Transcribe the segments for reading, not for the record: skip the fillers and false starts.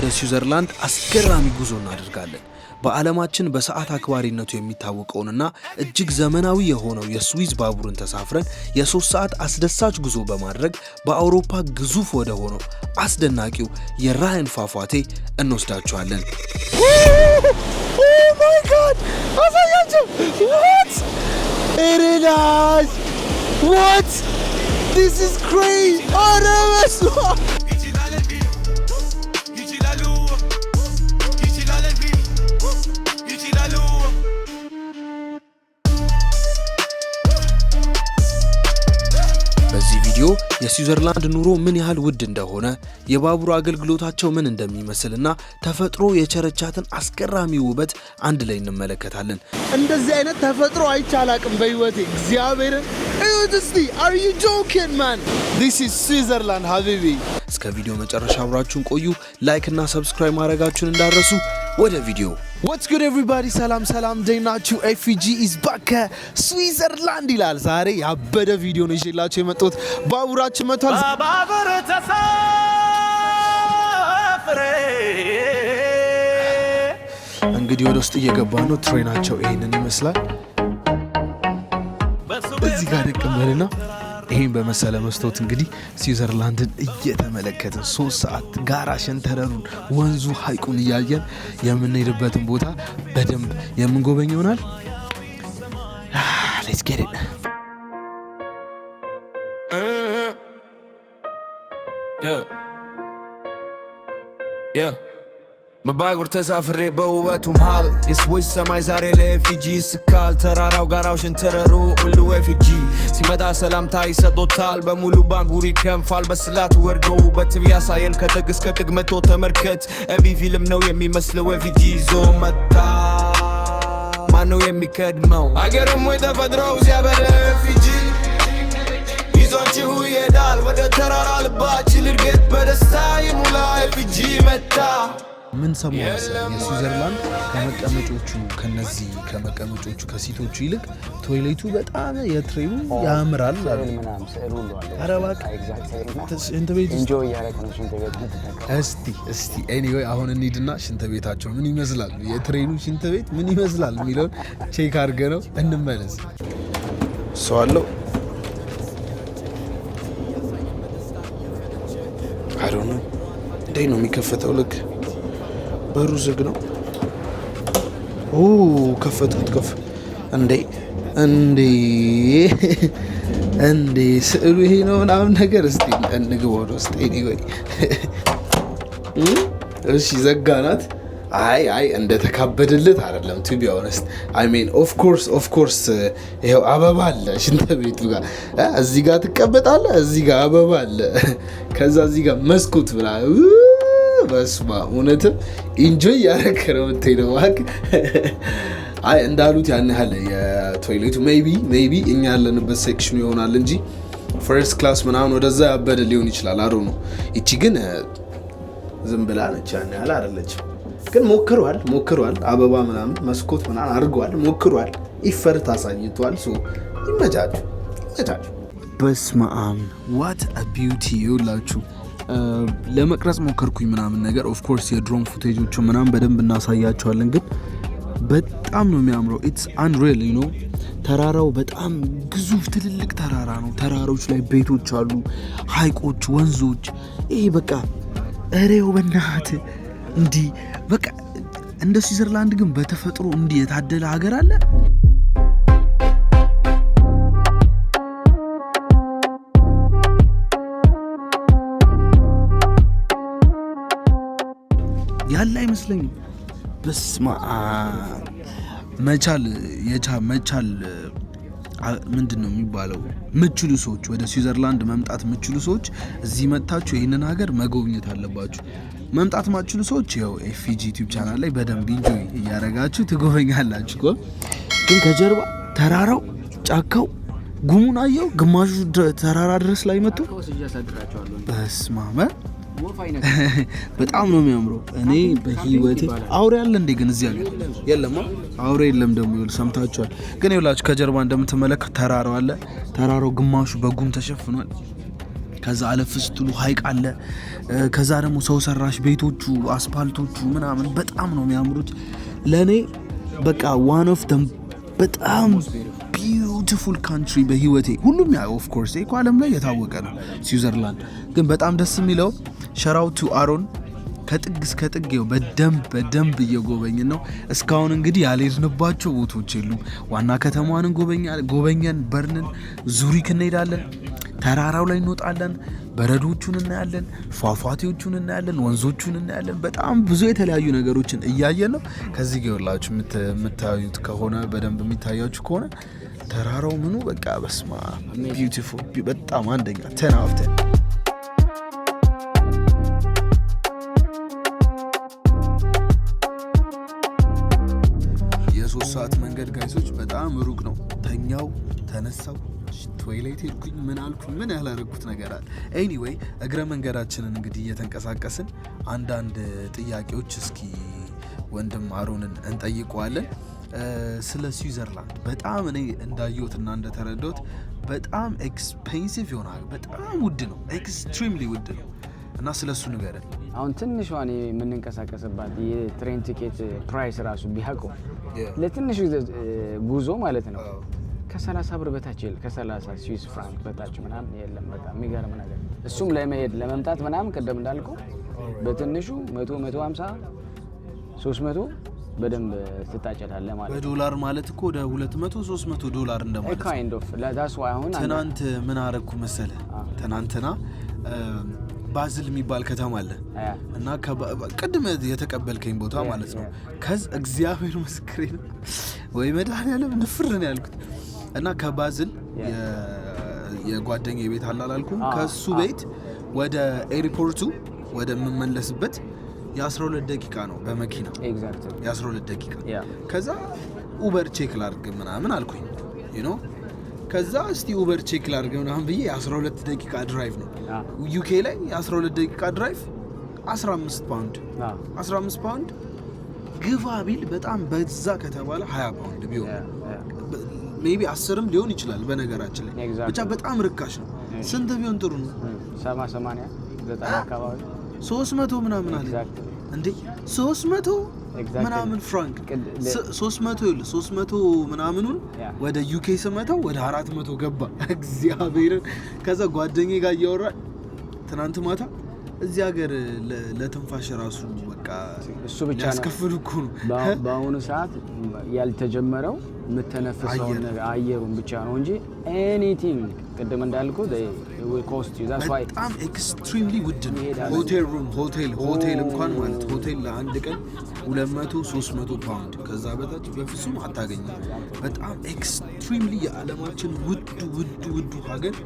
ወደ ስዊዘርላንድ አስገራሚ ጉዞ እናደርጋለን። በዓለማችን በሰዓት አክባሪነቱ የሚታወቀውንና እጅግ ዘመናዊ የሆነው የስዊዝ ባቡርን ተሳፍረን የ3 ሰዓት አስደሳች ጉዞ በማድረግ በአውሮፓ ግዙፍ ወደ ሆነው አስደናቂው የራይን ፏፏቴ እንወስዳችኋለን። ኦ ማይ ጋድ! አሳያችሁ! What? This is crazy! Oh no! በዚህ ቪዲዮ የስዊዘርላንድ ኑሮ ምን ያህል ውድ እንደሆነ፣ የባቡር አገልግሎታቸው ምን እንደሚመስልና ተፈጥሮ የቸረቻትን አስገራሚ ውበት አንድ ላይ እንመለከታለን። እንደዚህ አይነት ተፈጥሮ አይቻላቅም በህይወቴ እግዚአብሔርን። እስቲ are you joking man? This is Switzerland habibi. እስከ ቪዲዮ መጨረሻ አብራችሁን ቆዩ። ላይክ እና ሰብስክራይብ ማድረጋችሁን እንዳትረሱ። ወደ ቪዲዮ። What's good everybody? ሰላም ደህናችሁ? FG is back ስዊዘርላንድ ይላል። ዛሬ ያበደ ቪዲዮ ነው ይዤላችሁ የመጣሁት። ባቡራችን መጥቷል። ባቡር ተሳፍሬ እንግዲህ ወደ ውስጥ እየገባ ነው። ትሬናቸው ይሄንን ይመስላል። እዚህ ጋር ደቀመልና ይሄን በመሰለ መስታወት እንግዲህ ስዊዘርላንድን እየተመለከትን 3 ሰዓት ጋራ ሸንተረሩን፣ ወንዙ፣ ሐይቁን እያየን የምንሄድበትን ቦታ በደንብ የምንጎበኝ ይሆናል። Let's get it. Yeah. በባቡር ተሳፍሬ በውበቱ መሃል የስዊዝ ሰማይ ዛሬ ለኤፍጂ ስካል ተራራው ጋራው ሸንተረሩ ሁሉ ኤፍጂ ሲመጣ ሰላምታ ይሰጦታል። በሙሉ ባቡር ይከንፋል በስላት ወርዶ በትብ ያሳየን ከጥግ እስከ ጥግ መቶ ተመልከት። ኤቢ ፊልም ነው የሚመስለው ኤፍጂ ይዞ መጣ። ማነው የሚቀድመው አገርም ወይ ተፈጥሮው ሲያበረ ኤፍጂ ይዞንችሁ ይሄዳል ወደ ተራራ ልባችን እርገት በደስታ ይሙላ ኤፍጂ መጣ። ምን ሰማው የስዊዘርላንድ ከመቀመጮቹ ከነዚህ ከመቀመጮቹ ከሲቶቹ ይልቅ ቶይሌቱ በጣም የትሬኑ ያምራል አሉ። አረባክ ሽንት ቤት ኢንጆይ ያረከው ሽንት ቤት እስቲ ኤኒዌይ አሁን እንሂድና ሽንት ቤታቸው ምን ይመስላል፣ የትሬኑ ሽንት ቤት ምን ይመስላል የሚለውን ቼክ አድርገነው እንመለስ። ሰው አለው አይ ዶንት ኖ እንዴ ነው የሚከፈተው? ልክ በሩ ዝግ ነው። ኦ ከፈቱት። እንዴ ስዕሉ ይሄ ነው ምናምን ነገር። እስቲ እንግባ ወደ ውስጥ። ኤኒዌይ እሺ ዘጋናት። አይ እንደተካበደለት አይደለም ቱ ቢ ኦነስት። አይ ሚን ኦፍ ኮርስ ይሄው አበባ አለ ሽንት ቤቱ ጋር። እዚህ ጋር ትቀበጣለህ፣ እዚህ ጋር አበባ አለ፣ ከዛ እዚህ ጋር መስኮት ብላ በስማ እውነትም ኢንጆይ ያረከረው የምትሄደው ዋክ። አይ እንዳሉት ያን ያህል የቶይሌቱ ሜይቢ እኛ ያለንበት ሴክሽኑ ይሆናል እንጂ ፈርስት ክላስ ምናምን ወደዛ ያበደ ሊሆን ይችላል። አሮ ነው። እቺ ግን ዝም ብላ ነች፣ ያን ያህል አይደለችም። ግን ሞክሯል። አበባ ምናምን መስኮት ምናምን አድርጓል፣ ሞክሯል። ኢፈርት አሳይቷል። ሶ ይመጃል። በስማ ዋት አ ቢዩቲ ይውላችሁ። ለመቅረጽ ሞከርኩኝ ምናምን ነገር ኦፍ ኮርስ የድሮን ፉቴጆቹ ምናምን በደንብ እናሳያቸዋለን። ግን በጣም ነው የሚያምረው። ኢትስ አንሪል ዩ ኖ። ተራራው በጣም ግዙፍ ትልልቅ ተራራ ነው። ተራሮች ላይ ቤቶች አሉ፣ ሐይቆች፣ ወንዞች። ይሄ በቃ እሬው በእናት እንዲህ በቃ እንደ ስዊዘርላንድ ግን በተፈጥሮ እንዲህ የታደለ ሀገር አለ? ያለ አይመስለኝም። በስማ መቻል ምንድነው የሚባለው? ምችሉ ሰዎች ወደ ስዊዘርላንድ መምጣት ምችሉ ሰዎች እዚህ መጣችሁ ይሄንን ሀገር መጎብኘት አለባችሁ። መምጣት ማችሉ ሰዎች ያው ኤፍጂ ዩቲዩብ ቻናል ላይ በደንብ ኢንጆይ እያደረጋችሁ ትጎበኛላችሁ። ግን ከጀርባ ተራራው፣ ጫካው፣ ጉሙን አየው። ግማሹ ተራራ ድረስ ላይ መጥቶ በስማማ በጣም ነው የሚያምረው። እኔ በህይወቴ አውሬ አለ እንዴ? ግን እዚህ ሀገር የለም። አውሬ የለም ደግሞ ይል ሰምታችኋል። ግን ይኸውላችሁ ከጀርባ እንደምትመለከቱ ተራራው አለ። ተራራው ግማሹ በጉም ተሸፍኗል። ከዛ አለፍ ስትሉ ሀይቅ አለ። ከዛ ደግሞ ሰው ሰራሽ ቤቶቹ አስፓልቶቹ ምናምን በጣም ነው የሚያምሩት። ለእኔ በቃ ዋን ኦፍ ደም በጣም ቢዩቲፉል ካንትሪ በህይወቴ ሁሉም ያ ኦፍ ኮርስ እኮ ዓለም ላይ የታወቀ ነው ስዊዘርላንድ። ግን በጣም ደስ የሚለው ሸራውቱ አሮን ከጥግ እስከ ጥግ በደንብ እየጎበኝን ነው። እስካሁን እንግዲህ ያልሄድንባቸው ቦታዎች የሉም። ዋና ከተማዋን ጎበኘን፣ በርንን፣ ዙሪክ እንሄዳለን፣ ተራራው ላይ እንወጣለን፣ በረዶቹን እናያለን፣ ፏፏቴዎቹን እናያለን፣ ወንዞቹን እናያለን። በጣም ብዙ የተለያዩ ነገሮችን እያየን ነው። ከዚህ ጋር ያላችሁ የምታዩት ከሆነ በደንብ የሚታያችሁ ከሆነ ተራራው ምኑ በቃ በስማ ቢዩቲፉል በጣም አንደኛ 10 out of 10። የ3 ሰዓት መንገድ ጋይሶች በጣም ሩቅ ነው። ተኛው ተነሳው ቶይሌት ሄድኩኝ ምን አልኩኝ ምን ያላረኩት ነገር አለ። ኤኒዌይ እግረ መንገዳችንን እንግዲህ እየተንቀሳቀስን አንዳንድ ጥያቄዎች እስኪ ወንድም አሮንን እንጠይቀዋለን ስለ ስዊዘርላንድ። በጣም እኔ እንዳየሁትና እንደተረዳሁት በጣም ኤክስፔንሲቭ ይሆናል። በጣም ውድ ነው፣ ኤክስትሪምሊ ውድ ነው። እና ስለሱ ንገረን። አሁን ትንሿን የምንንቀሳቀስባት የትሬን ቲኬት ፕራይስ ራሱ ቢያውቀው ለትንሽ ጉዞ ማለት ነው ከ30 ብር በታች ከ30 ስዊስ ፍራንክ በታች ምናምን የለም። በጣም የሚገርም ነገር። እሱም ለመሄድ ለመምጣት ምናምን ቅድም እንዳልኩ በትንሹ 100 150 300 በደንብ ትታጨታለህ ማለት ነው። በዶላር ማለት እኮ ወደ 200 300 ዶላር እንደማለት ነው። ካይንድ ኦፍ ዳትስ ዋይ አሁን ትናንት ምን አረኩ መሰለ? ትናንትና ባዝል የሚባል ከተማ አለ እና ቅድም የተቀበልከኝ ቦታ ማለት ነው። ከዛ እግዚአብሔር ምስክሬ ነው ወይ መድኃኒዓለም ንፍር ነው ያልኩት። እና ከባዝል የጓደኛዬ ቤት አላልኩም ከሱ ቤት ወደ ኤርፖርቱ ወደ የምመለስበት የ12 ደቂቃ ነው በመኪና የ12 ደቂቃ። ከዛ ኡበር ቼክ ላድርግ ምናምን አልኩኝ ከዛ እስቲ ኡበር ቼክ ላድርግ ምናምን ብዬ የ12 ደቂቃ ድራይቭ ነው ዩኬ ላይ የ12 ደቂቃ ድራይቭ 15 ፓውንድ ግፋ ቢል በጣም በዛ ከተባለ 20 ፓውንድ ቢሆን ሜቢ 10ም ሊሆን ይችላል። በነገራችን ላይ ብቻ በጣም ርካሽ ነው። ስንት ቢሆን ጥሩ ነው? 80 90 አካባቢ 300 ምናምን አለ እንዴ 300 ምናምን ፍራንክ 300 ምናምኑን ወደ ዩኬ ስመታው ወደ 400 ገባ እግዚአብሔርን። ከዛ ጓደኛዬ ጋር እያወራ ትናንት ማታ እዚህ ሀገር ለትንፋሽ ራሱ በቃ እሱ ብቻ ያስከፍሉ እኮ ነው። በአሁኑ ሰዓት ያልተጀመረው የምተነፍሰው አየሩን ብቻ ነው እንጂ ኤኒቲንግ ቅድም እንዳልኩ ኮስት በጣም ኤክስትሪምሊ ውድ ነው። ሆቴል እንኳን ማለት ሆቴል ለአንድ ቀን 200-300 ፓውንድ ከዛ በታች በፍጹም አታገኝም። በጣም ኤክስትሪምሊ የዓለማችን ውዱ ሀገር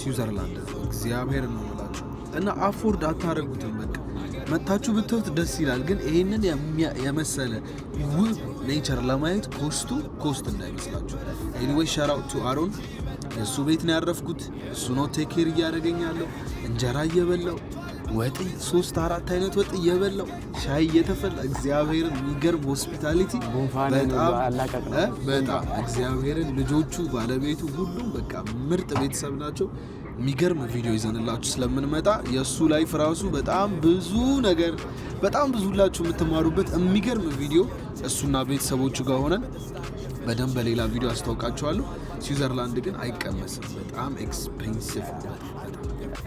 ስዊዘርላንድ እግዚአብሔር ነው የምላችሁ። እና አፎርድ አታረጉትም። በቃ መታችሁ ብትወት ደስ ይላል። ግን ይሄንን የመሰለ ውብ ኔቸር ለማየት ኮስት እንዳይመስላችሁ። ኤኒዌይ ሻት አውት ቱ አሮን። የእሱ ቤት ነው ያረፍኩት። እሱ ነው ቴክ ኬር እያደረገኝ ያለው። እንጀራ እየበላው ወጥ 3-4 አይነት ወጥ እየበላው ሻይ እየተፈላ እግዚአብሔርን የሚገርም ሆስፒታሊቲ በጣም እግዚአብሔርን። ልጆቹ ባለቤቱ ሁሉም በቃ ምርጥ ቤተሰብ ናቸው። የሚገርም ቪዲዮ ይዘንላችሁ ስለምንመጣ የእሱ ላይፍ ራሱ በጣም ብዙ ነገር በጣም ብዙ ሁላችሁ የምትማሩበት የሚገርም ቪዲዮ እሱና ቤተሰቦቹ ጋር ሆነን በደንብ በሌላ ቪዲዮ አስታውቃችኋለሁ። ስዊዘርላንድ ግን አይቀመስም፣ በጣም ኤክስፔንሲቭ።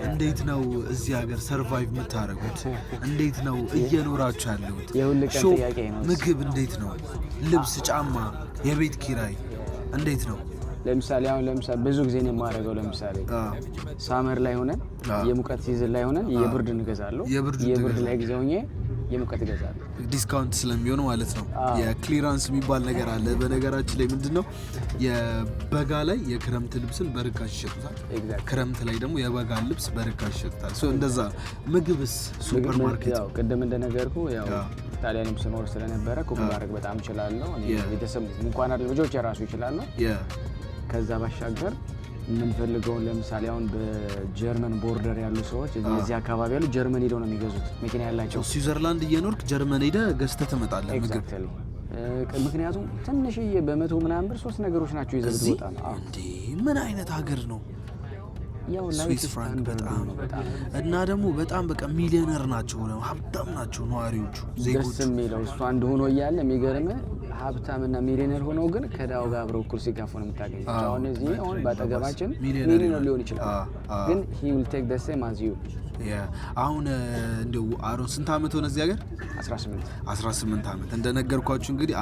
እንዴት ነው እዚህ ሀገር ሰርቫይቭ የምታደርጉት? እንዴት ነው እየኖራችሁ ያለሁት? ምግብ እንዴት ነው? ልብስ፣ ጫማ፣ የቤት ኪራይ እንዴት ነው? ለምሳሌ ብዙ ጊዜ ነው የማደርገው። ለምሳሌ ሳመር ላይ ሆነን የሙቀት ሲዝን ላይ ሆነን የብርድ እንገዛለሁ። የብርድ ላይ ጊዜ ሆኜ የሙቀት እገዛለሁ። ዲስካውንት ስለሚሆን ማለት ነው። የክሊራንስ የሚባል ነገር አለ። በነገራችን ላይ ምንድነው የበጋ ላይ የክረምት ልብስን በርካሽ ይሸጡታል። ክረምት ላይ ደግሞ የበጋ ልብስ በርካሽ ይሸጡታል። እንደዛ ነው። ምግብስ ሱፐር ማርኬት ያው ቅድም እንደነገርኩ ያው ጣሊያንም ስኖር ስለነበረ ኩክ ማድረግ በጣም እችላለሁ። እኔ ቤተሰብ እንኳን አይደል ልጆች የራሱ ይችላል። ከዛ ባሻገር የምንፈልገውን ለምሳሌ አሁን በጀርመን ቦርደር ያሉ ሰዎች እዚህ አካባቢ ያሉ ጀርመን ሄደው ነው የሚገዙት መኪና ያላቸው። ስዊዘርላንድ እየኖርክ ጀርመን ሄደህ ገዝተህ ትመጣለህ ምግብ። ምክንያቱም ትንሽዬ በ100 ምናምን ብር 3 ነገሮች ናቸው ይዘው ይወጣ ነው። እንዴ ምን አይነት ሀገር ነው? ስዊስ ፍራንክ በጣም እና ደግሞ በጣም በቃ ሚሊዮነር ናቸው ነው ሀብታም ናቸው ነዋሪዎቹ ዜጎቹ። ደስ የሚለው እሷ እንደሆነ እያለ የሚገርምህ ሀብታምና ሚሊዮነር ሆነው ግን ከዳው ጋር አብረው እኩል ሲጋፉ ነው የምታገኘው። አሁን እዚህ አሁን ባጠገባችን ሚሊዮነር ሊሆን ይችላል ግን he will take the same as you። አሁን እንደው አሮን ስንት አመት ሆነ እዚህ ሀገር? 18 አመት። እንደነገርኳችሁ እንግዲህ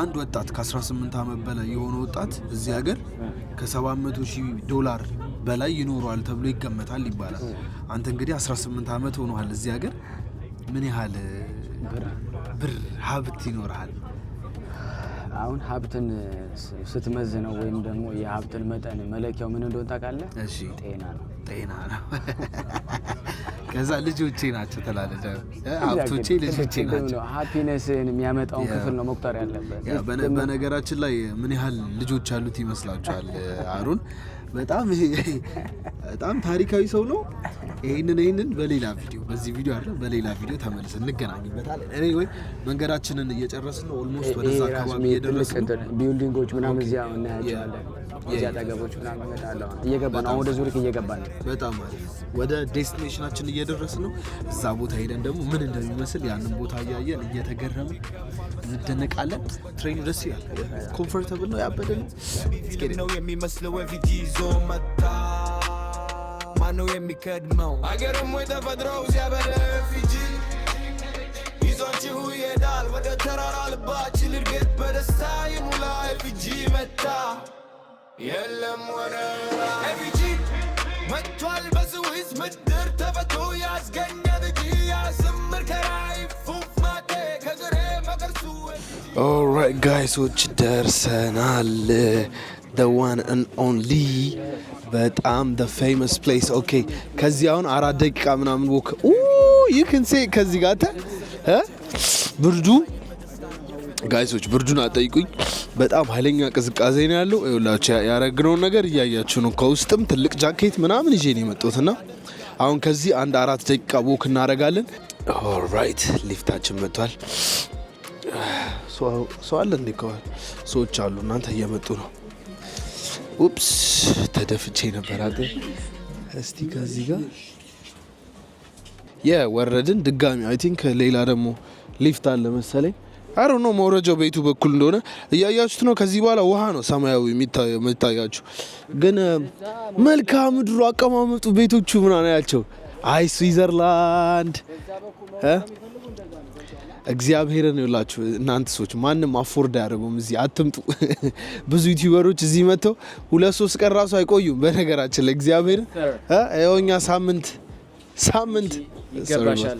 አንድ ወጣት ከ18 አመት በላይ የሆነ ወጣት እዚህ ሀገር $700,000 በላይ ይኖረዋል ተብሎ ይገመታል ይባላል። አንተ እንግዲህ 18 አመት ሆነሃል እዚህ ሀገር። ምን ያህል ብር ሀብት ይኖርሃል? አሁን ሀብትን ስትመዝነው ወይም ደግሞ የሀብትን መጠን መለኪያው ምን እንደሆነ ታውቃለህ? እሺ ጤና ነው። ከዛ ልጆቼ ናቸው ተላለደ ሀብቶቼ ልጆቼ ናቸው። ሃፒነስን የሚያመጣውን ክፍል ነው መቁጠር ያለበት። በነገራችን ላይ ምን ያህል ልጆች ያሉት ይመስላችኋል አሩን? በጣም ታሪካዊ ሰው ነው። ይሄንን በሌላ ቪዲዮ በዚህ ቪዲዮ አይደለም በሌላ ቪዲዮ ተመልሰን እንገናኝበታለን። ወይ መንገዳችንን እየጨረስን ነው። ኦልሞስት ወደዛ አካባቢ እየደረስን ነው። ቢልዲንጎች ምናምን እዚያ እናያቸዋለን። እዚያ አጠገቦች ምናምን እመጣለሁ። እየገባን አሁን ወደ ዙሪክ እየገባን ነው። በጣም አሪፍ ወደ ዴስቲኔሽናችን እየደረስን ነው። እዛ ቦታ ሄደን ደግሞ ምን እንደሚመስል ያንን ቦታ እያየን እየተገረምን እንደነቃለን። ትሬኑ ደስ ይላል። ኮምፎርታብል ነው። ያበደ ነው የሚመስለው ፊት ይዞ መጣ ማነው የሚከድመው አገርም ወይ ተፈጥሮው ሲያበረፍ እንጂ ይዞችሁ ይሄዳል ወደ ተራራ ልባችን እርግጥ በደስታ ይሙላ ኤፍጂ መጣ የለም ወረራ ኤፍጂ መጥቷል በስዊስ ምድር ተፈቶ ያስገኘ ልጅ ያስምር ከራይ ፉፍ ማቴ ከግሬ መቀርሱ ኦልራይት ጋይሶች ደርሰናል። the one and only በጣም the famous place okay ከዚህ አሁን 4 ደቂቃ ምናምን ወክ you can say ከዚህ ጋር ብርዱ ጋይሶች ብርዱን አጠይቁኝ። በጣም ኃይለኛ ቅዝቃዜ ነው ያለው። ይኸውላችሁ ያረግነው ነገር እያያችሁ ነው። ከውስጥም ትልቅ ጃኬት ምናምን ይዤ ነው የመጣሁትና አሁን ከዚህ 4 ደቂቃ ወክ እናደርጋለን። ኦልራይት ሊፍታችን መጥቷል። ሰው አለ እንዴ? ሰዎች አሉ። እናንተ እየመጡ ነው። ኡፕስ ተደፍቼ ነበር አይደል? እስቲ ከዚህ ጋር ወረድን ድጋሚ። አይ ቲንክ ሌላ ደግሞ ሊፍት አለ መሰለኝ። አይ ዶንት ኖ መውረጃው ቤቱ በኩል እንደሆነ እያያችሁት ነው። ከዚህ በኋላ ውሃ ነው ሰማያዊ የሚታያችሁ። ግን መልክዓ ምድሩ አቀማመጡ ቤቶቹ ምናምን ያቸው አይ ስዊዘርላንድ እግዚአብሔርን ይላችሁ እናንተ ሰዎች ማንንም አፎርድ ያደርጉም እዚህ አትምጡ። ብዙ ዩቲዩበሮች እዚህ መጥተው 2-3 ቀን ራሱ አይቆዩም። በነገራችን ላይ እግዚአብሔርን እኛ ሳምንት ይገባሻል።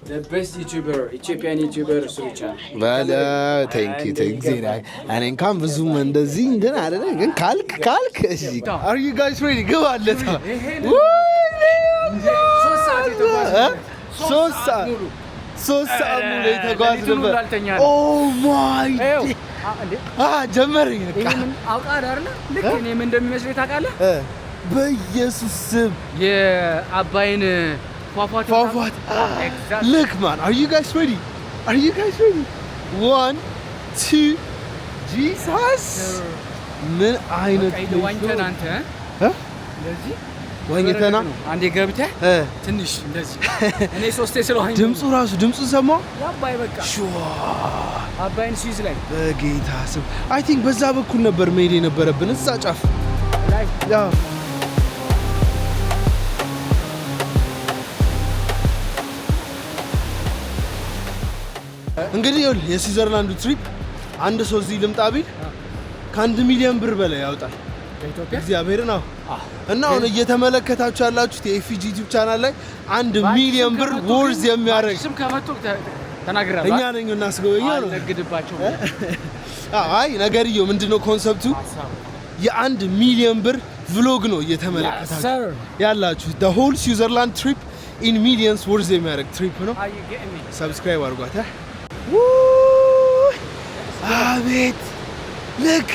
the best YouTuber Ethiopian YouTuber ሱሪቻ ባላ thank you እኔ እንኳን ብዙም እንደዚህ ግን አይደለ ግን ካልክ እሺ are you guys ready ግባለታ ሶስት ሰዓት ሙሉ የተጓዝንበት ኦ ማይ ጀመረኝ። አውቃለሁ አይደል ልክ እኔ ምን እንደሚመስለኝ ታውቃለህ? በኢየሱስ ስም የአባይን ፏፏቴ look man are you guys ready 1 2 Jesus ምን አይነት ዋኝተን አንተ ለዚህ ዋኝተና አንዴ ገብተህ ትንሽ እንደዚህ እኔ ሶስቴ ስለዋኝ ድምፁ ሰማው አባይ በቃ አባይን ስዊዝ ላይ በጌታ ስም አይ ቲንክ በዛ በኩል ነበር መሄድ የነበረብን እዛ ጫፍ ያ እንግዲህ የስዊዘርላንዱ ትሪፕ አንድ ሰው እዚህ ልምጣ ቢል ከ1 ሚሊዮን ብር በላይ ያወጣል በኢትዮጵያ እግዚአብሔርን ነው። እና አሁን እየተመለከታችሁ ያላችሁት የኤፍጂ ዩቲዩብ ቻናል ላይ 1 ሚሊዮን ብር ወርዝ የሚያደርግ ስም ከመጡ ተናግራለሁ። እኛ ነኝ እናስገበኛው ነው አልነግድባቸው። አይ ነገርየው ምንድነው ኮንሰፕቱ የ1 ሚሊዮን ብር ቭሎግ ነው እየተመለከታችሁ ያላችሁት። the whole Switzerland trip in millions ወርዝ የሚያደርግ ትሪፕ ነው። ሰብስክራይብ አድርጓት። አቤት look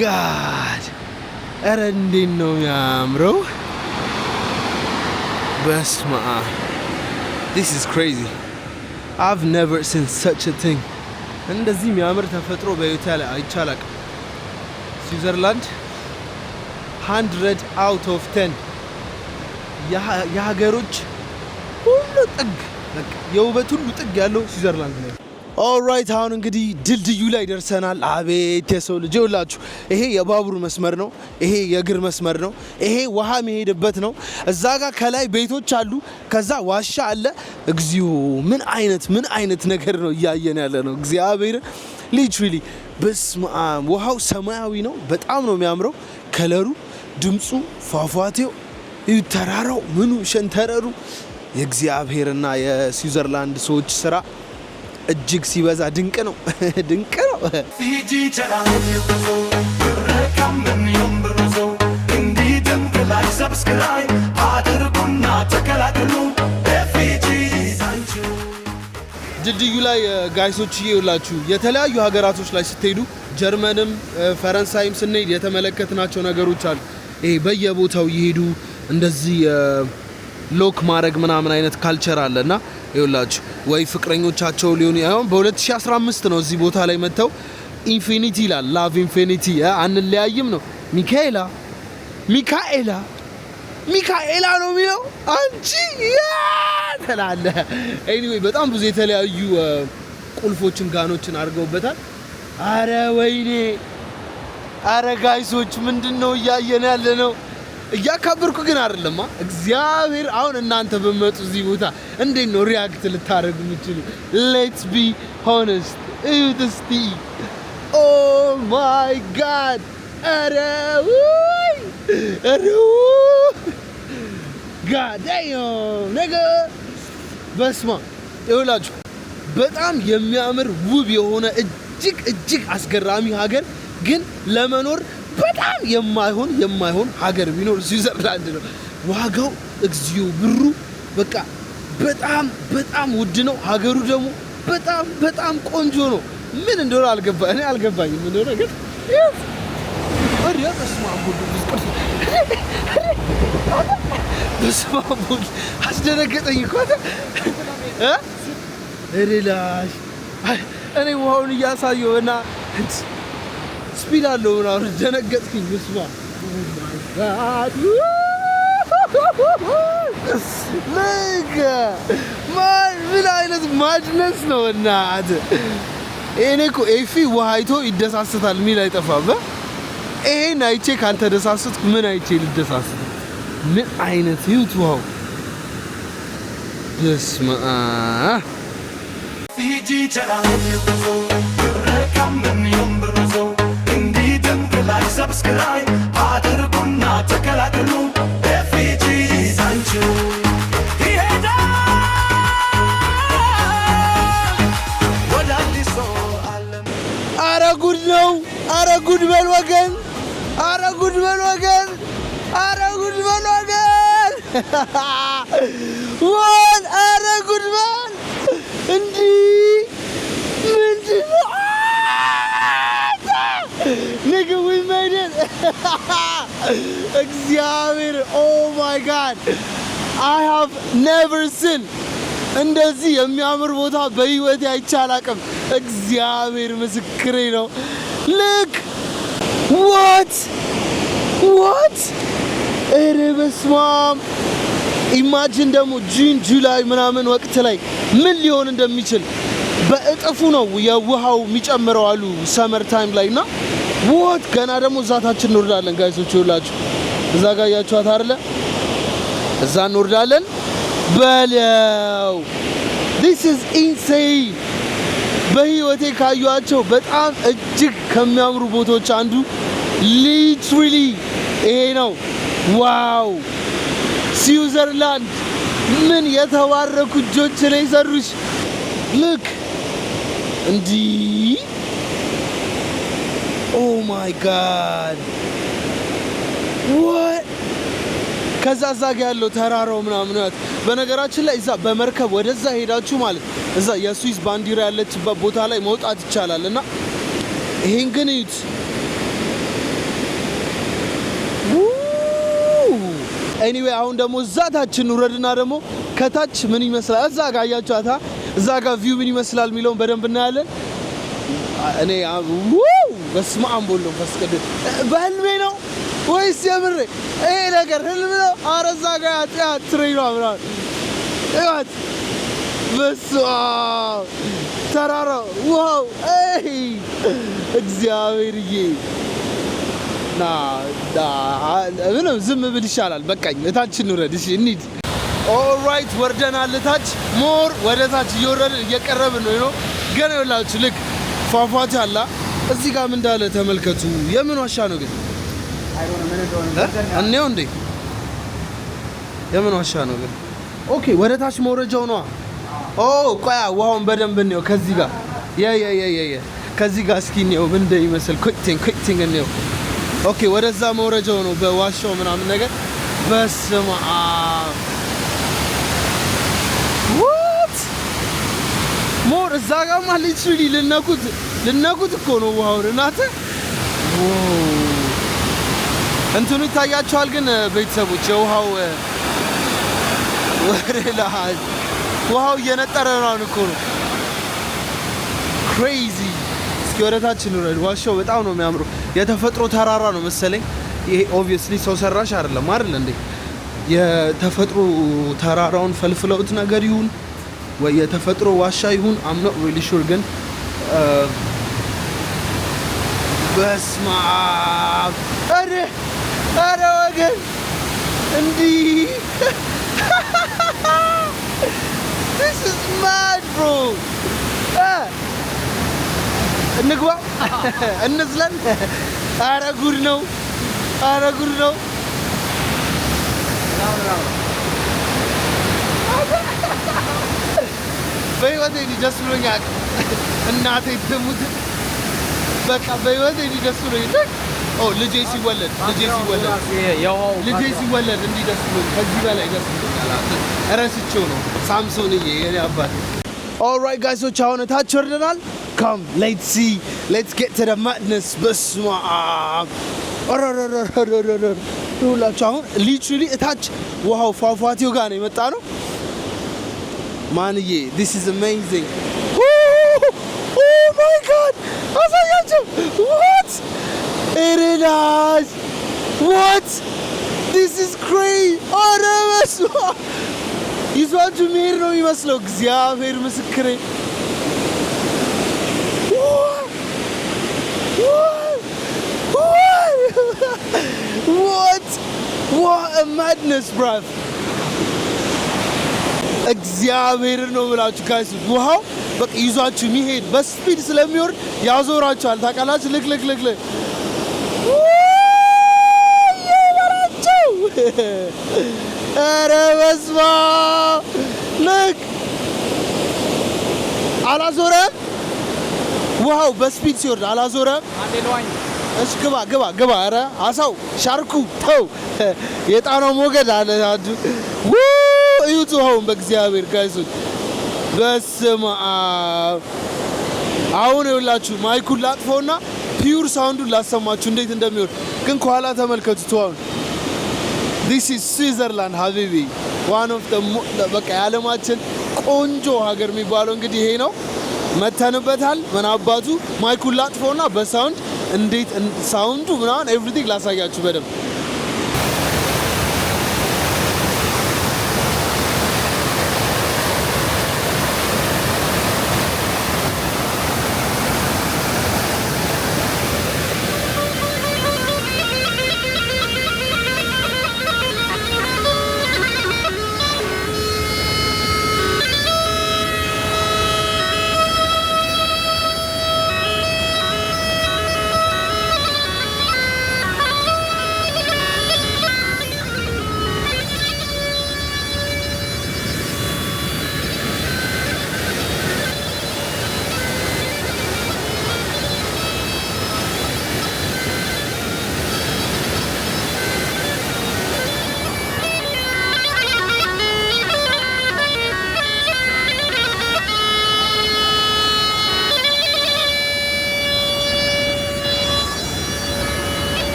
God ኧረ እንዴት ነው የሚያምረው! በስመ አብ this is crazy. I've never seen such a thing እንደዚህ የሚያምር ተፈጥሮ በህይወቴ ላይ አይቻላቅ። ስዊዘርላንድ 100 out of 10 የሀገሮች ሁሉ ጥግ የውበት ሁሉ ጥግ ያለው ስዊዘርላንድ ነው። ኦልራይት አሁን እንግዲህ ድልድዩ ላይ ደርሰናል። አቤት የሰው ልጅ ይውላችሁ፣ ይሄ የባቡር መስመር ነው፣ ይሄ የእግር መስመር ነው፣ ይሄ ውሃ የሚሄድበት ነው። እዛ ጋር ከላይ ቤቶች አሉ፣ ከዛ ዋሻ አለ። እግዚኦ ምን አይነት ነገር ነው እያየን ያለ ነው። እግዚአብሔር ሊትራሊ በስመ አብ። ውሃው ሰማያዊ ነው፣ በጣም ነው የሚያምረው ከለሩ፣ ድምፁ፣ ፏፏቴው፣ ተራራው፣ ምኑ ሸንተረሩ የእግዚአብሔርና የስዊዘርላንድ ሰዎች ስራ እጅግ ሲበዛ ድንቅ ነው። ድንቅ ነው። ድልድዩ ላይ ጋይሶች ይውላችሁ የተለያዩ ሀገራቶች ላይ ስትሄዱ ጀርመንም ፈረንሳይም ስንሄድ የተመለከትናቸው ነገሮች አሉ። ይሄ በየቦታው ይሄዱ እንደዚህ ሎክ ማድረግ ምናምን አይነት ካልቸር አለና ይውላችሁ ወይ ፍቅረኞቻቸው ሊሆን ያውን በ2015 ነው እዚህ ቦታ ላይ መተው ኢንፊኒቲ ይላል ላቭ ኢንፊኒቲ አንለያይም ነው ሚካኤላ ነው የሚለው አንቺ ተላለ ኤኒዌይ በጣም ብዙ የተለያዩ ቁልፎችን ጋኖችን አድርገውበታል። አረ ወይኔ አረ ጋይሶች ምንድነው እያየን ያለ ነው? እያካበርኩ ግን አይደለም እግዚአብሔር። አሁን እናንተ በመጡ እዚህ ቦታ እንዴት ነው ሪአክት ልታደርጉ የምትችሉ? ሌትስ ቢ ሆነስት እዩት እስቲ። ኦ ማይ ጋድ አረ ወይ አረ ጋድ ነገ በስማ ይውላችሁ በጣም የሚያምር ውብ የሆነ እጅግ አስገራሚ ሀገር ግን ለመኖር በጣም የማይሆን ሀገር ቢኖር ስዊዘርላንድ ነው። ዋጋው እግዚኦ ብሩ በቃ በጣም ውድ ነው። ሀገሩ ደግሞ በጣም ቆንጆ ነው። ምን እንደሆነ አልገባኝም። ምን እንደሆነ ግን በስማሙል አስደነገጠኝ እኮ ሪላሽ እኔ ውሃውን እያሳየው እና ስፒድ አለው ምናምን ደነገጥኩኝ። ስማ ምን አይነት ማድነስ ነው እናት። እኔ እኮ ኤፊ ውሃ አይቶ ይደሳስታል ሚል አይጠፋም። ይሄን አይቼ ካልተደሳሰትኩ ምን አይቼ ልደሳስት? ምን አይነት ህይወት ውሃው በስመ አብ ሰብስክራይብ አድርጉና ተከላከሉ። ኤፍጂ ይዛችሁ ይሄዳል ወደ አዲስ ዓለም። አረ ጉድ ነው! አረ ጉድ በል ወገን! አረ ጉድ በል ወገን! አረ ጉድ በል ወገን! ወን አረ ጉድ በል! እንዲህ ምንድን ነው? Nigga, we made it! እግዚአብሔር oh my god! I have never seen እንደዚህ የሚያምር ቦታ በህይወቴ አይቻላቅም። እግዚአብሔር ምስክሬ ነው። Look! What? ኧረ በስመ አብ! ኢማጂን ደግሞ ጁን ጁላይ ምናምን ወቅት ላይ ምን ሊሆን እንደሚችል በእጥፉ ነው የውሃው የሚጨምረው አሉ ሰመር ታይም ላይና ወት ገና ደግሞ ዛታችን እንወርዳለን ጋይሶች ይውላችሁ እዛ ጋር ያያችኋት አይደለ እዛ እንወርዳለን በለው this is insane በህይወቴ ካዩአቸው በጣም እጅግ ከሚያምሩ ቦታዎች አንዱ literally ይሄ ነው ዋው ስዊዘርላንድ ምን የተባረኩ እጆች ላይ ሰሩሽ look እንዲህ oh my god what ከዛ ዛጋ ያለው ተራራው ምናምን ነው በነገራችን ላይ እዛ በመርከብ ወደዛ ሄዳችሁ ማለት እዛ የስዊስ ባንዲራ ያለችበት ቦታ ላይ መውጣት ይቻላልና ይሄን ግን እዩት anyway አሁን ደግሞ ዛታችን ውረድና ደግሞ ከታች ምን ይመስላል እዛ ጋር ያያችኋታ እዛ ጋር ቪው ምን ይመስላል የሚለውን በደንብ እናያለን እኔ በስመ አብ ወወልድ ወመንፈስ ቅዱስ በህልሜ ነው ወይስ የምሬ ይሄ ነገር ህልም ነው? ኧረ እዛ ጋር ትሬኗ ምናምን እዩት። በስመ አብ ተራራው ውሃው እግዚአብሔርዬ ምንም ዝም ብል ይሻላል። በቃኝ እታች እንውረድ። እሺ እንሂድ። ኦልራይት ወርደናል እታች። ሞር ወደ ታች እየወረድን እየቀረብን ነው። ገና ይኸውላችሁ ልክ ፏፏቴ አለ እዚህ ጋር ምን እንዳለ ተመልከቱ። የምን ዋሻ ነው ግን? እኔው እንዴ የምን ዋሻ ነው ግን? ኦኬ ወደ ታች መውረጃው ነው። ቆያ ውሃውን በደንብ እንየው ከዚህ ጋር ከዚህ ጋር እስኪ እንየው ምን እንደሚመስል ኩቲንግ እንየው። ኦኬ ወደዛ መውረጃው ነው በዋሻው ምናምን ነገር። በስመ አብ what ሞር እዛ ጋርማ ሊትራሊ ልነኩት እኮ ነው ውሃውን እናተ እንትኑ ይታያቸዋል ግን ቤተሰቦች የውሃው ወረላህ ውሃው እየነጠረ ነው እኮ ነው ክሬዚ። እስኪ ወደታችን እንውረድ። ዋሻው በጣም ነው የሚያምረው። የተፈጥሮ ተራራ ነው መሰለኝ ይሄ። ኦብቪየስሊ ሰው ሰራሽ አይደለም አይደል እንዴ? የተፈጥሮ ተራራውን ፈልፍለውት ነገር ይሁን ወይ የተፈጥሮ ዋሻ ይሁን I'm not really sure ግን በስመ አብ ኧረ ወገን እንዲህ this is mad bro እንግባ እንዝለን። ኧረ ጉድ ነው በህይወቴ እንዲህ ደስ ብሎኝ አያውቅም። እናቴ ትሙት በቃ በህይወቴ እንዲህ ደስ ብሎኝ ልጄ ሲወለድ እንዲህ ደስ ብሎኝ ከዚህ በላይ ደስ ብሎኛል። እረስቼው ነው ሳምሶንዬ የኔ አባት። ኦልራይት ጋይሶች አሁን ታች ወርደናል። Come, let's get to the madness. በስመ አብ ሁላችሁ አሁን ሊትራሊ እታች ውሃው ፏፏቴው ጋር ነው የመጣ ነው ማንዬ። this is amazing. Oh my god አሳያችሁ what it is what this is crazy. ኧረ በስመ አብ ይዟችሁ መሄድ ነው የሚመስለው። እግዚአብሔር ምስክሬ what a madness bro. እግዚአብሔር ነው ብላችሁ ጋይስ ውሃው በቃ ይዟችሁ የሚሄድ በስፒድ ስለሚወርድ ያዞራችኋል። ታውቃላችሁ ልክ ይበላችሁ። ኧረ በስመ አብ ልክ አላዞረም። ውሃው በስፒድ ሲወርድ አላዞረም። እሺ ግባ። ኧረ አሳው ሻርኩ ተው የጣናው ሞገድ አለ አዱ እዩት ውሃውን በእግዚአብሔር ጋይሶች በስመ አብ። አሁን ይኸውላችሁ ማይኩን ላጥፈውና ፒውር ሳውንዱን ላሰማችሁ እንዴት እንደሚወርድ ግን ከኋላ ተመልከቱት ውሃውን። this is Switzerland ሀቢቢ one of the በቃ የዓለማችን ቆንጆ ሀገር የሚባለው እንግዲህ ይሄ ነው። መተንበታል። ምን አባቱ ማይኩን ላጥፈውና በሳውንድ እንዴት ሳውንዱ ምናምን ኤቭሪቲንግ ላሳያችሁ በደንብ።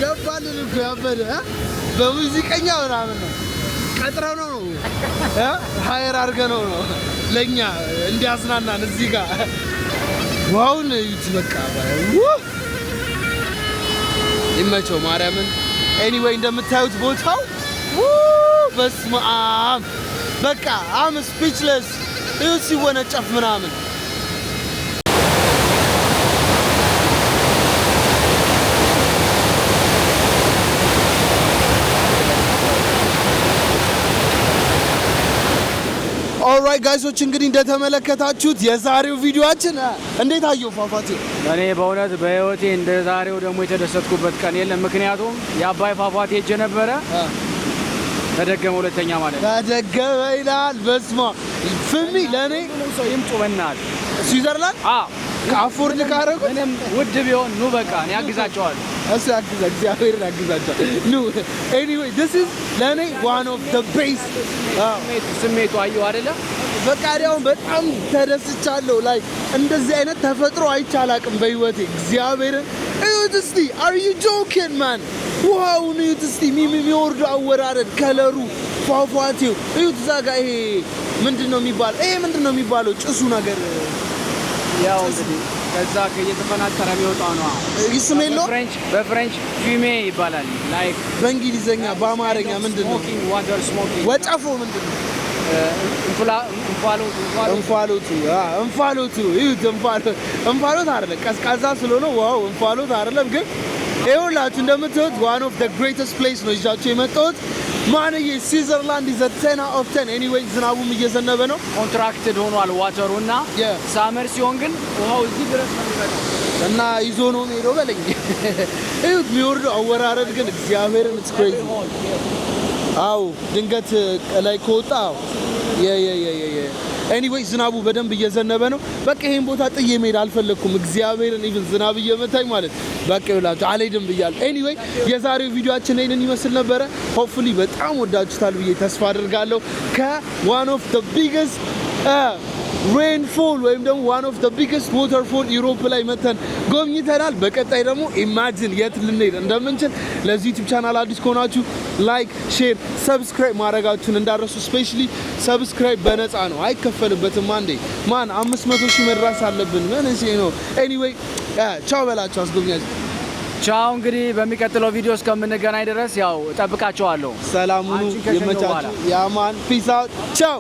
ገባልን እኮ ያበደ በሙዚቀኛ ምናምን ነው ቀጥረው ነው ሃየር አድርገነው ነው ለኛ እንዲያዝናናን እዚህ ጋር ዋውን እዩት በቃ ይመቸው ማርያምን ኤኒዌይ እንደምታዩት ቦታው በስመ አብ በቃ አም ስፒችለስ እዩት ሲወነጨፍ ምናምን ኦልራይት ጋይሶች እንግዲህ እንደተመለከታችሁት የዛሬው ቪዲዮአችን እንዴት አየው ፏፏቴ እኔ በእውነት በህይወቴ እንደ ዛሬው ደግሞ የተደሰትኩበት ቀን የለም ምክንያቱም የአባይ ፏፏቴ ሄጄ ነበረ ተደገመ ሁለተኛ ማለት ተደገመ ይላል በስማ ፍሚ ለኔ ሰው ይምጡ በእናት ስዊዘርላንድ ካፎርድ ካረጉ ምንም ውድ ቢሆን ኑ በቃ እኔ አግዛቸዋለሁ እሱ ያግዛ እግዚአብሔር ያግዛቸው ኑ ኤኒዌይ this is ለኔ one of the best ስሜቱ አየው አይደለ በቃ ያው በጣም ተደስቻለሁ ላይ እንደዚህ አይነት ተፈጥሮ አይቻላቅም በህይወቴ እግዚአብሔር እዩት እስቲ are you joking man ዋው እዩት እስቲ የሚወርዱ አወራረድ ከለሩ ፏፏቴው እዩት ዛጋ ይሄ ምንድነው የሚባለው ጭሱ ነገር ያው እንግዲህ ከዛ ከየተፈናጠረ የሚወጣው ነው ይስሜሎ በፍሬንች ፊሜ ይባላል ላይክ በእንግሊዘኛ በአማርኛ ምንድነው ስሞኪንግ ዋተር ስሞኪንግ ወጫፎ ምንድነው እንፋሎቱ ይሁት እንፋሎት አይደለም ቀዝቃዛ ስለሆነ ዋው እንፋሎት አይደለም ግን ይኸውላችሁ እንደምታዩት one of the greatest place ነው ይዛችሁ የመጣሁት ማንዬ ስዊዘርላንድ is a 10 out of 10 anyway ዝናቡም እየዘነበ ነው ኮንትራክትድ ሆኗል ዋተሩና ሳመር ሲሆን ግን ውሃው እዚህ ድረስ ነው የሚመጣው እና ይዞ ነው ሄዶ በለኝ እዩት የሚወርደው አወራረድ ግን እግዚአብሔርን it's crazy አው ድንገት ላይ ከወጣ ኤኒዌይ ዝናቡ በደንብ እየዘነበ ነው በቃ ይሄን ቦታ ጥዬ መሄድ አልፈለኩም እግዚአብሔርን ኢቭን ዝናብ እየመታኝ ማለት በቃ ይላችሁ አልሄድም ብያለሁ ኤኒዌይ የዛሬው ቪዲዮአችን ይሄንን ይመስል ነበረ ሆፕፉሊ በጣም ወዳችሁታል ብዬ ተስፋ አደርጋለሁ ከone of the biggest rainfall ወይም ደግሞ one of the biggest waterfall ዩሮፕ ላይ መተን ጎብኝተናል በቀጣይ ደግሞ ኢማጂን የት ልንሄድ እንደምንችል ለዚህ ዩቲዩብ ቻናል አዲስ ከሆናችሁ ላይክ ሼር ሰብስክራይብ ማድረጋችሁን እንዳረሱ ስፔሻሊ ሰብስክራይብ በነፃ ነው አይከፈልበትም አንዴ ማን 500,000 መድረስ አለብን ምን እሺ ነው ኤኒዌይ ቻው በላችሁ አስጎብኛችሁ ቻው እንግዲህ በሚቀጥለው ቪዲዮ እስከምንገናኝ ድረስ ያው እጠብቃችኋለሁ ሰላም ሁኑ ይመቻችሁ ያማን ፒስ አውት ቻው